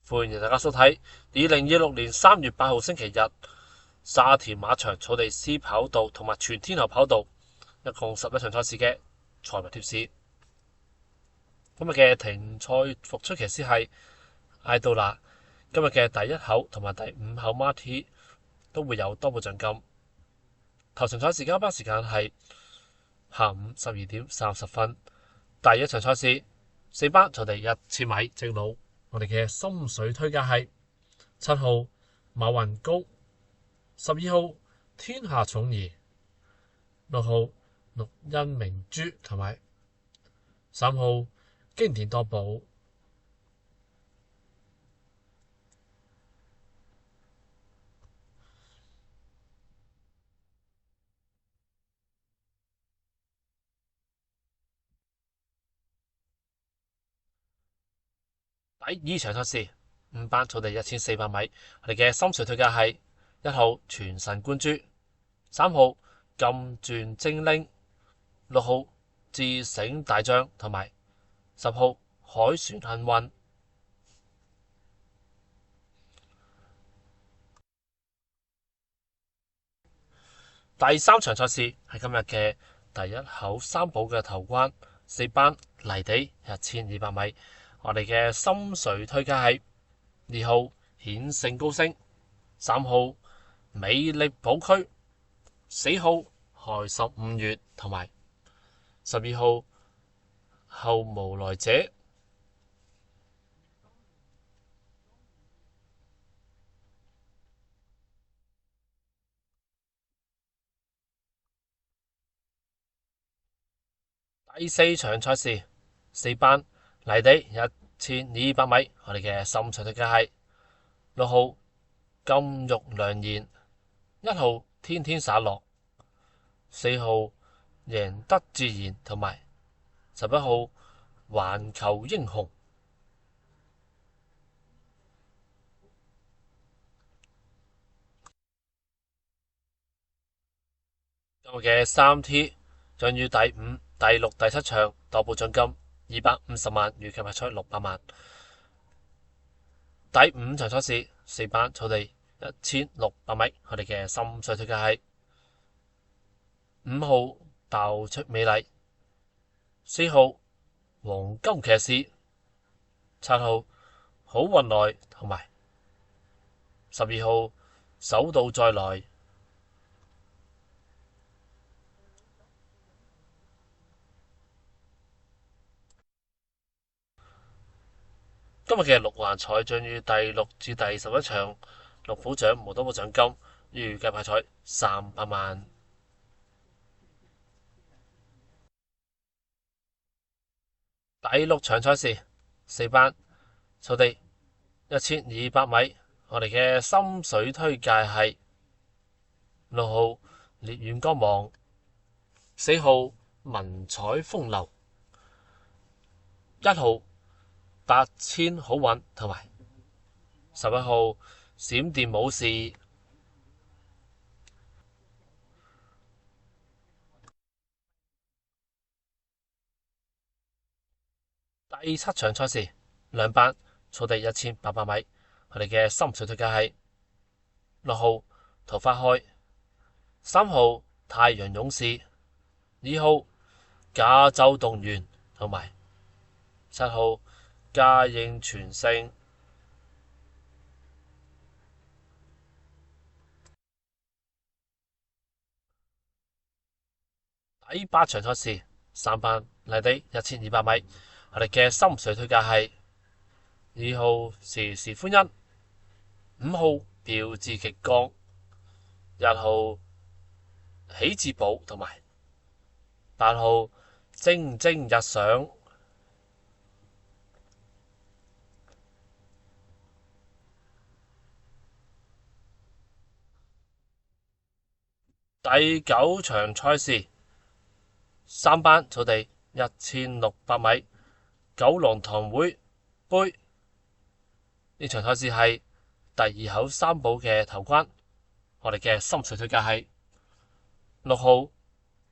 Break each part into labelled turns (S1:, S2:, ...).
S1: 歡迎大家收睇2026年3月8號星期日沙田馬場草地 C 跑道同埋全天候跑道一共11場賽事嘅賽馬貼士。今日嘅停賽復出騎師係艾杜娜，今日嘅第一口同埋第5口馬蹄都會有多寶獎金。頭場賽事交班時間係下午12:30。第一場賽事4班草地1000米直路，我哋嘅心水推介係7號馬雲高、12號天下寵兒、6號綠茵明珠同埋3號經典多寶。第二場賽事5班草地1400米，我哋嘅心水推介係1號全神貫珠、3號金鑽精靈、6號智醒大將同埋10號海船幸運。第三場賽事係今日嘅第一口三寶嘅頭關，4班泥地1200米，我哋嘅心水推介係2號顯勝高升、3號美麗寶區、4號開心5月同埋12號後無來者。第四場賽事4班泥地1200米，我哋嘅心水推介係6號金玉良言、1號天天灑落、4號贏得自然同埋11號環球英雄。今日嘅3T 將於第5、第6、第7場多寶獎金250萬，預計派出600萬。第5場賽事4班草地1600米，我哋嘅心水推介係5號爆出美麗、4號黃金騎士、7號好運來同埋12號手到再來。今日嘅6環賽將於第6至第11場6寶獎無多寶獎金，預計派彩300萬。第6場賽事4班草地1200米，我哋嘅心水推介係6號烈焰光芒、4號文采風流、1號8000好運同埋11號閃電武士。第7場賽事2班草地1800米，我哋嘅心水推介係6號桃花開、3號太陽勇士、2號加州動員同埋7號嘉應全勝。第8場賽事3班泥地1200米，我哋嘅心水推介係2號時時歡欣、5號標誌極光、1號喜智寶同埋8號蒸蒸日上。第9場賽事3班草地1600米，九龍塘會杯，呢場賽事係第2口三寶嘅頭關，我哋嘅心水推介係6號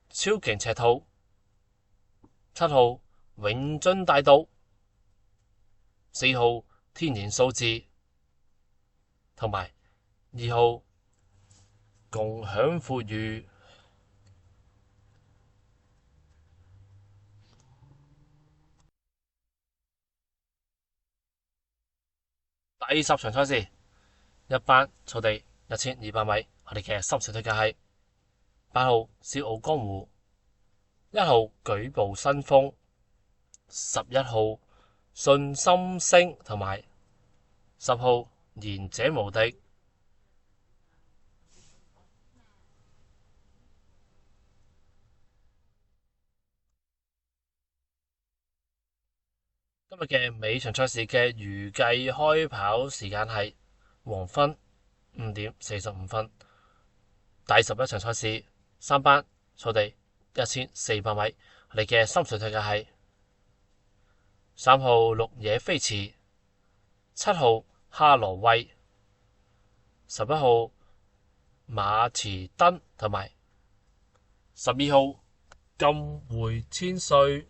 S1: 超勁赤兔、7號永津大道、4號天然數字同埋2號共享富裕。第10場賽事，一班草地1200米，我哋嘅心水推介係8號笑傲江湖、1號舉步新風、11號信心星同埋10號賢者無敵。今日嘅每場賽事嘅預計開跑時間係黃昏5點45分。第11場賽事3班草地1400米，我哋嘅心水推介係3號綠野飛馳、7號哈羅威、11號馬池登同埋12號金匯千歲。